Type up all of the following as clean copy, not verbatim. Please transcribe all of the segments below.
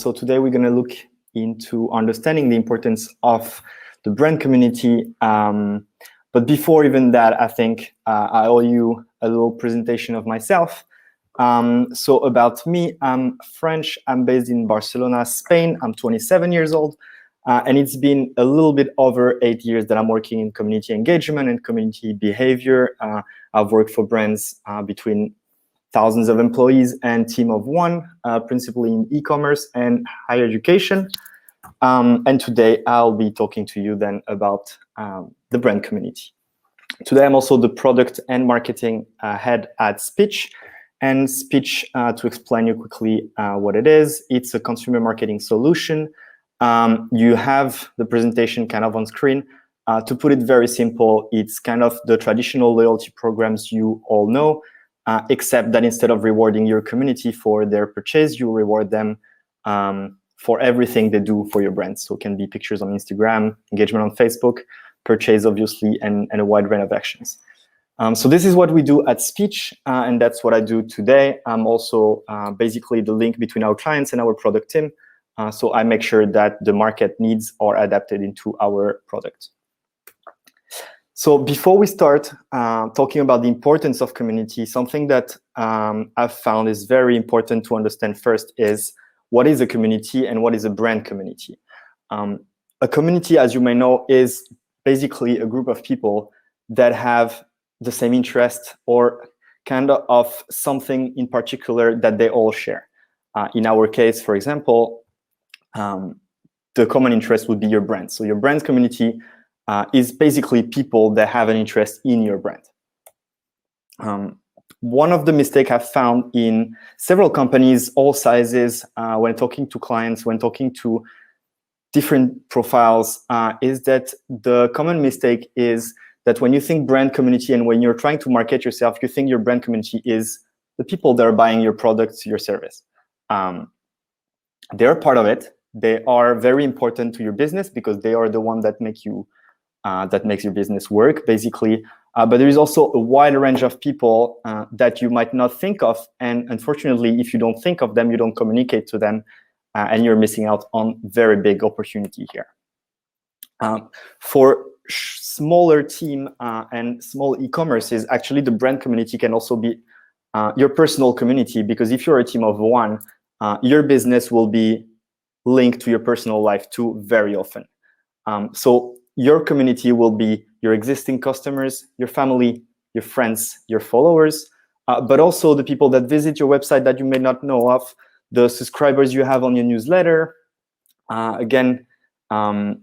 So today we're going to look into understanding the importance of the brand community. But before even that, I think I owe you a little presentation of myself. So about me, I'm French. I'm based in Barcelona, Spain. I'm 27 years old. And it's been a little bit over 8 years that I'm working in community engagement and community behavior. I've worked for brands between thousands of employees and team of one, principally in e-commerce and higher education. And today I'll be talking to you then about the brand community. Today I'm also the product and marketing head at Speech. And Speech, to explain you quickly what it is, it's a consumer marketing solution. You have the presentation kind of on screen. To put it very simple, it's kind of the traditional loyalty programs you all know, except that instead of rewarding your community for their purchase, you reward them for everything they do for your brand. So it can be pictures on Instagram, engagement on Facebook, purchase, obviously, and a wide range of actions. So this is what we do at Speech, and that's what I do today. I'm also basically the link between our clients and our product team. So I make sure that the market needs are adapted into our product. So before we start talking about the importance of community, something that I've found is very important to understand first is what is a community and what is a brand community. A community, as you may know, is basically a group of people that have the same interest or kind of something in particular that they all share. In our case, for example, the common interest would be your brand. So your brand community is basically people that have an interest in your brand. One of the mistakes I've found in several companies, all sizes, when talking to clients, when talking to different profiles, is that the common mistake is that when you think brand community and when you're trying to market yourself, you think your brand community is the people that are buying your products, your service. They're part of it. They are very important to your business because they are the one that make you that makes your business work, basically. But there is also a wide range of people that you might not think of. And unfortunately, if you don't think of them, you don't communicate to them, and you're missing out on very big opportunity here. For smaller team and small e-commerces, actually the brand community can also be your personal community, because if you're a team of one, your business will be linked to your personal life too very often. So your community will be your existing customers, your family, your friends, your followers, but also the people that visit your website that you may not know of, the subscribers you have on your newsletter, again,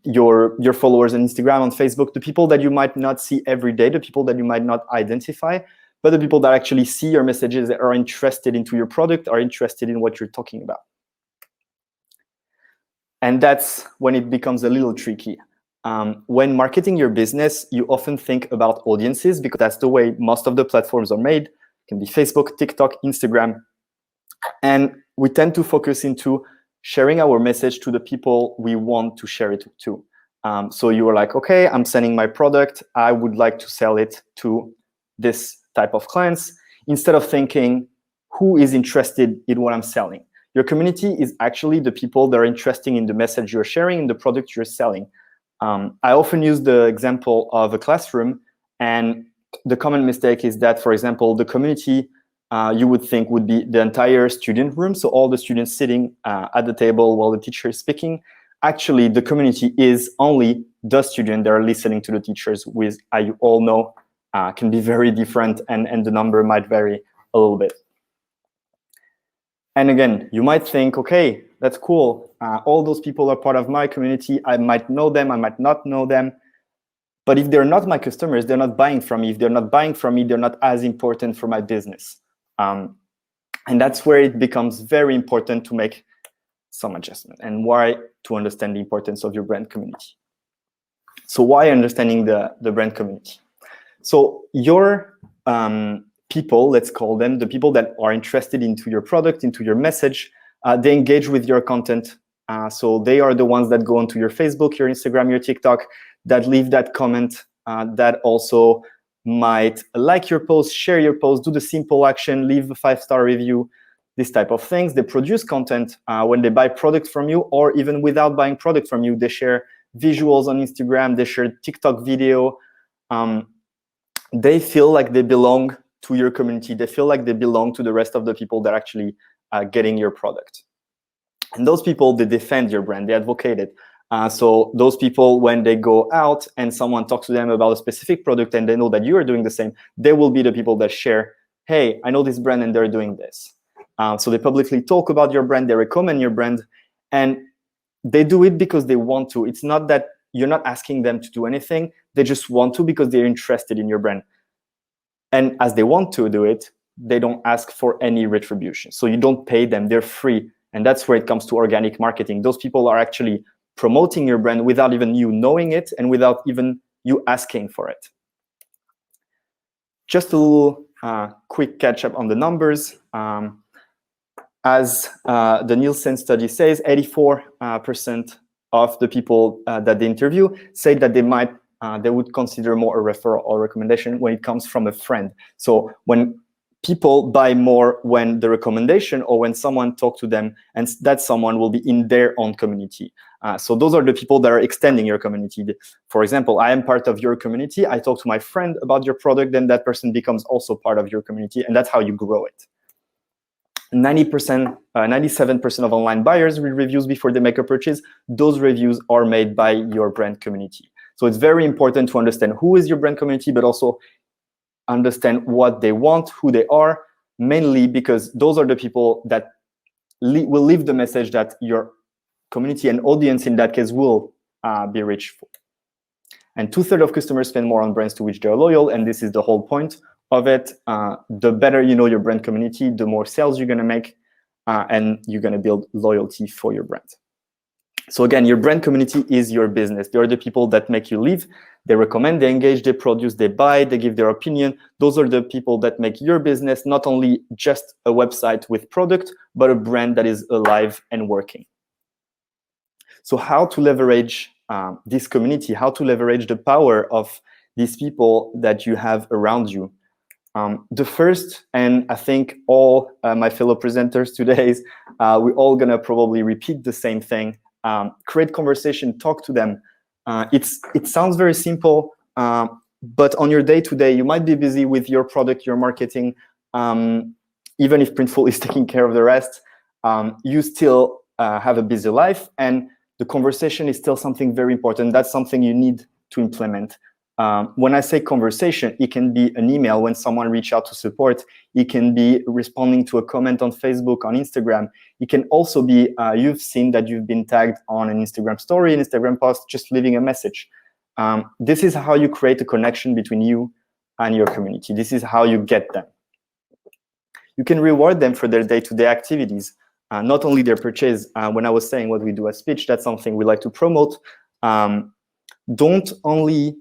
your followers on Instagram, on Facebook, the people that you might not see every day, the people that you might not identify, but the people that actually see your messages, that are interested into your product, are interested in what you're talking about. And that's when it becomes a little tricky. When marketing your business, you often think about audiences because that's the way most of the platforms are made. It can be Facebook, TikTok, Instagram. And we tend to focus into sharing our message to the people we want to share it to. So you are like, okay, I'm sending my product. I would like to sell it to this type of clients, instead of thinking, who is interested in what I'm selling? Your community is actually the people that are interested in the message you're sharing and the product you're selling. I often use the example of a classroom, and the common mistake is that, for example, the community you would think would be the entire student room, so all the students sitting at the table while the teacher is speaking. Actually, the community is only the students that are listening to the teachers, which, as you all know, can be very different, and the number might vary a little bit. And again, you might think, okay, that's cool. All those people are part of my community. I might know them, I might not know them. But if they're not my customers, they're not buying from me. If they're not buying from me, they're not as important for my business. And that's where it becomes very important to make some adjustment, and why to understand the importance of your brand community. So why understanding the brand community? So your people, let's call them, the people that are interested into your product, into your message, they engage with your content. So they are the ones that go onto your Facebook, your Instagram, your TikTok, that leave that comment, that also might like your post, share your post, do the simple action, leave a 5-star review, these type of things. They produce content when they buy product from you, or even without buying product from you. They share visuals on Instagram, they share TikTok video. They feel like they belong to your community. They feel like they belong to the rest of the people that are actually getting your product. And those people, they defend your brand, they advocate it. So those people, when they go out and someone talks to them about a specific product and they know that you are doing the same, they will be the people that share, hey, I know this brand and they're doing this. So they publicly talk about your brand, they recommend your brand, and they do it because they want to. It's not that you're not asking them to do anything, they just want to because they're interested in your brand. And as they want to do it, they don't ask for any retribution. So you don't pay them, they're free. And that's where it comes to organic marketing. Those people are actually promoting your brand without even you knowing it and without even you asking for it. Just a little quick catch up on the numbers. As the Nielsen study says, 84% of the people that they interview say that they would consider more a referral or recommendation when it comes from a friend. So when people buy more when the recommendation or when someone talks to them, and that someone will be in their own community. So those are the people that are extending your community. For example, I am part of your community. I talk to my friend about your product, then that person becomes also part of your community, and that's how you grow it. 97% of online buyers read reviews before they make a purchase. Those reviews are made by your brand community. So it's very important to understand who is your brand community, but also understand what they want, who they are, mainly because those are the people that will leave the message that your community and audience in that case will be reached for. And 2/3 of customers spend more on brands to which they're loyal, and this is the whole point of it. The better you know your brand community, the more sales you're gonna make, and you're gonna build loyalty for your brand. So again, your brand community is your business. They are the people that make you live. They recommend, they engage, they produce, they buy, they give their opinion. Those are the people that make your business not only just a website with product, but a brand that is alive and working. So how to leverage this community, how to leverage the power of these people that you have around you. The first, and I think all my fellow presenters today, is we're all gonna probably repeat the same thing. Create conversation, talk to them. It sounds very simple, but on your day-to-day, you might be busy with your product, your marketing. Even if Printful is taking care of the rest, you still have a busy life, and the conversation is still something very important. That's something you need to implement. When I say conversation, it can be an email when someone reaches out to support. It can be responding to a comment on Facebook, on Instagram. It can also be, you've seen that you've been tagged on an Instagram story, an Instagram post, just leaving a message. This is how you create a connection between you and your community. This is how you get them. You can reward them for their day-to-day activities, not only their purchase. When I was saying what we do at Speech, that's something we like to promote. Don't only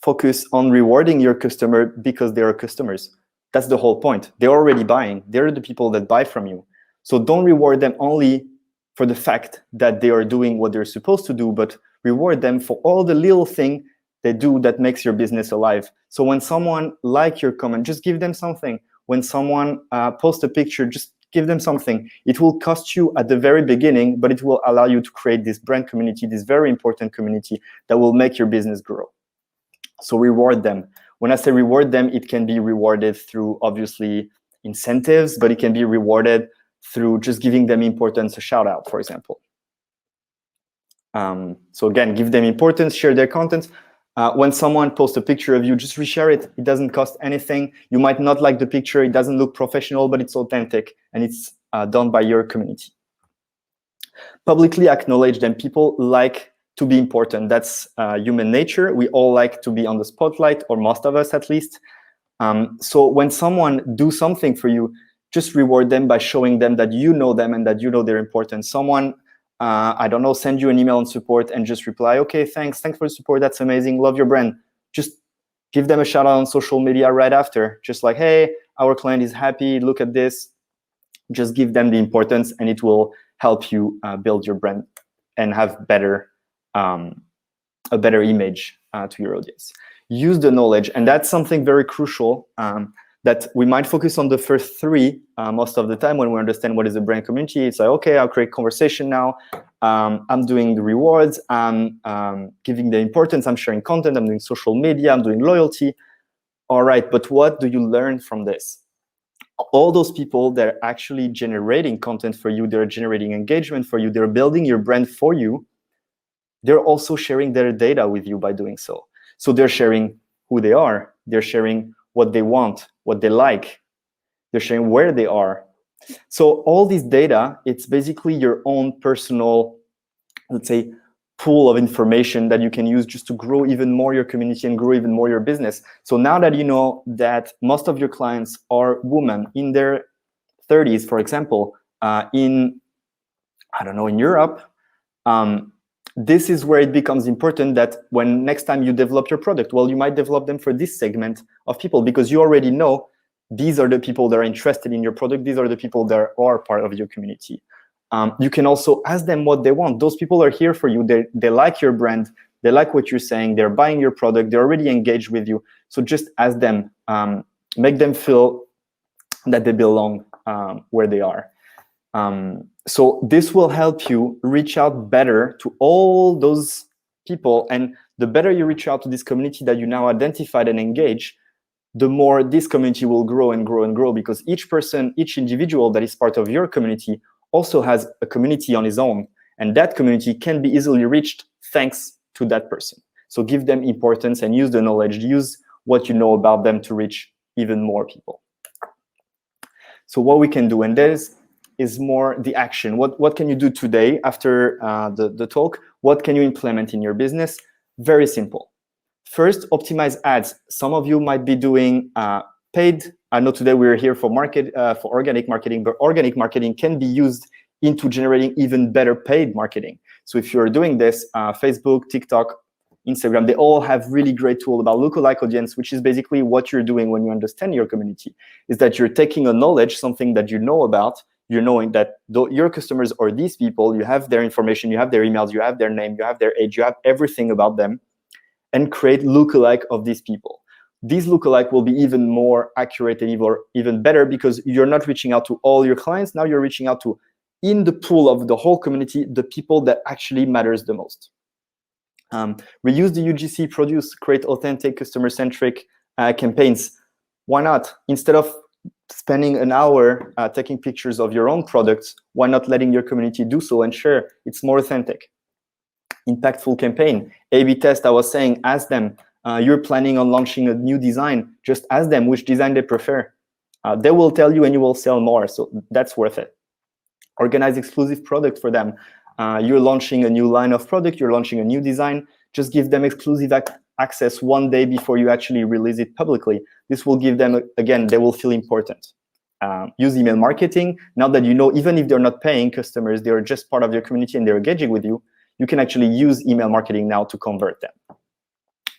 focus on rewarding your customer because they are customers. That's the whole point. They're already buying. They're the people that buy from you. So don't reward them only for the fact that they are doing what they're supposed to do, but reward them for all the little thing they do that makes your business alive. So when someone likes your comment, just give them something. When someone posts a picture, just give them something. It will cost you at the very beginning, but it will allow you to create this brand community, this very important community that will make your business grow. So reward them. When I say reward them, it can be rewarded through, obviously, incentives, but it can be rewarded through just giving them importance, a shout out, for example. So again, give them importance, share their content. When someone posts a picture of you, just reshare it. It doesn't cost anything. You might not like the picture. It doesn't look professional, but it's authentic, and it's done by your community. Publicly acknowledge them. People like to be important. That's human nature. We all like to be on the spotlight, or most of us at least. So when someone do something for you, just reward them by showing them that you know them and that you know they're important. Someone, I don't know, send you an email on support and just reply, okay, thanks for the support, that's amazing, love your brand. Just give them a shout out on social media right after. Just like, hey, our client is happy, look at this. Just give them the importance, and it will help you build your brand and have a better image to your audience. Use the knowledge, and that's something very crucial. that we might focus on the first three most of the time when we understand what is a brand community. It's like, okay, I'll create conversation now. I'm doing the rewards. I'm giving the importance. I'm sharing content. I'm doing social media. I'm doing loyalty. All right, but what do you learn from this? All those people that are actually generating content for you, they're generating engagement for you, they're building your brand for you, they're also sharing their data with you by doing so. So they're sharing who they are, they're sharing what they want, what they like, they're sharing where they are. So all this data, it's basically your own personal, let's say, pool of information that you can use just to grow even more your community and grow even more your business. So now that you know that most of your clients are women in their 30s, for example, in Europe, this is where it becomes important that when next time you develop your product, well, you might develop them for this segment of people because you already know these are the people that are interested in your product. These are the people that are part of your community. You can also ask them what they want. Those people are here for you. They like your brand. They like what you're saying. They're buying your product. They're already engaged with you. So just ask them, make them feel that they belong where they are. So this will help you reach out better to all those people. And the better you reach out to this community that you now identified and engage, the more this community will grow and grow and grow, because each person, each individual that is part of your community also has a community on his own, and that community can be easily reached thanks to that person. So give them importance and use the knowledge, use what you know about them to reach even more people. So what we can do, and this is more the action. What can you do today after the talk? What can you implement in your business? Very simple. First, optimize ads. Some of you might be doing paid. I know today we're here for organic marketing, but organic marketing can be used into generating even better paid marketing. So if you're doing this, Facebook, TikTok, Instagram, they all have really great tool about lookalike audience, which is basically what you're doing when you understand your community, is that you're taking a knowledge, something that you know about, you're knowing that your customers are these people, you have their information, you have their emails, you have their name, you have their age, you have everything about them, and create lookalike of these people. These lookalike will be even more accurate and even better because you're not reaching out to all your clients. Now you're reaching out to, in the pool of the whole community, the people that actually matters the most. Reuse the UGC, produce, create authentic, customer-centric campaigns. Why not? Instead of spending an hour taking pictures of your own products, why not letting your community do so and share? It's more authentic. Impactful campaign. A/B test, I was saying, ask them, you're planning on launching a new design, just ask them which design they prefer. They will tell you and you will sell more, so that's worth it. Organize exclusive product for them. You're launching a new line of product, you're launching a new design, just give them exclusive access one day before you actually release it publicly. This will give them, again, they will feel important. Use email marketing. Now that you know, even if they're not paying customers, they're just part of your community and they're engaging with you, you can actually use email marketing now to convert them.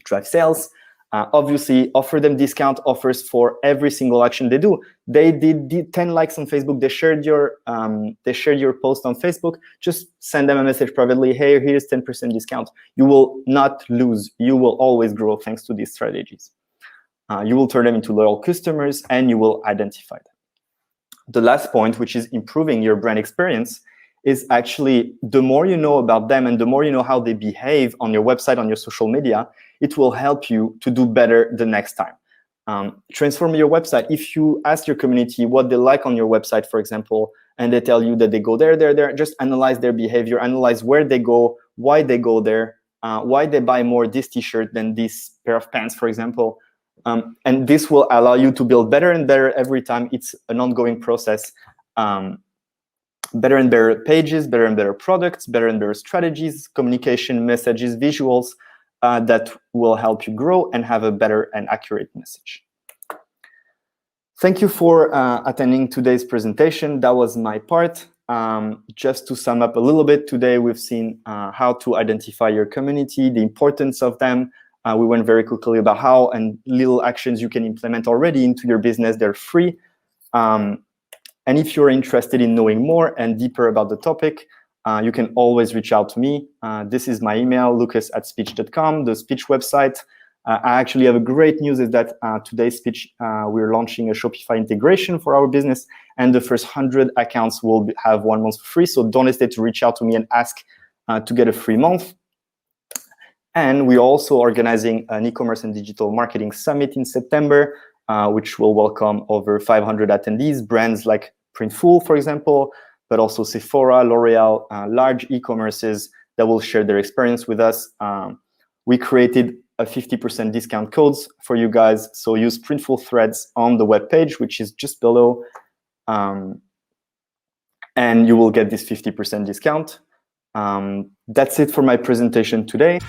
Drive sales. Obviously, offer them discount offers for every single action they do. They did 10 likes on Facebook. They shared your post on Facebook. Just send them a message privately. Hey, here's 10% discount. You will not lose. You will always grow thanks to these strategies. You will turn them into loyal customers and you will identify them. The last point, which is improving your brand experience, is actually the more you know about them and the more you know how they behave on your website, on your social media, it will help you to do better the next time. Transform your website. If you ask your community what they like on your website, for example, and they tell you that they go there, just analyze their behavior, analyze where they go, why they go there, why they buy more this t-shirt than this pair of pants, for example. And this will allow you to build better and better every time. It's an ongoing process. Better and better pages, better and better products, better and better strategies, communication, messages, visuals that will help you grow and have a better and accurate message. Thank you for attending today's presentation. That was my part. Just to sum up a little bit, today we've seen how to identify your community, the importance of them. We went very quickly about how and little actions you can implement already into your business. They're free. And if you're interested in knowing more and deeper about the topic, you can always reach out to me. This is my email, lucas@speech.com, the Speech website. I actually have a great news is that today's speech, we're launching a Shopify integration for our business, and the first 100 accounts will have 1 month free. So don't hesitate to reach out to me and ask to get a free month. And we're also organizing an e-commerce and digital marketing summit in September, which will welcome over 500 attendees, brands like Printful, for example, but also Sephora, L'Oreal, large e-commerces that will share their experience with us. We created a 50% discount codes for you guys. So use Printful Threads on the webpage, which is just below. And you will get this 50% discount. That's it for my presentation today.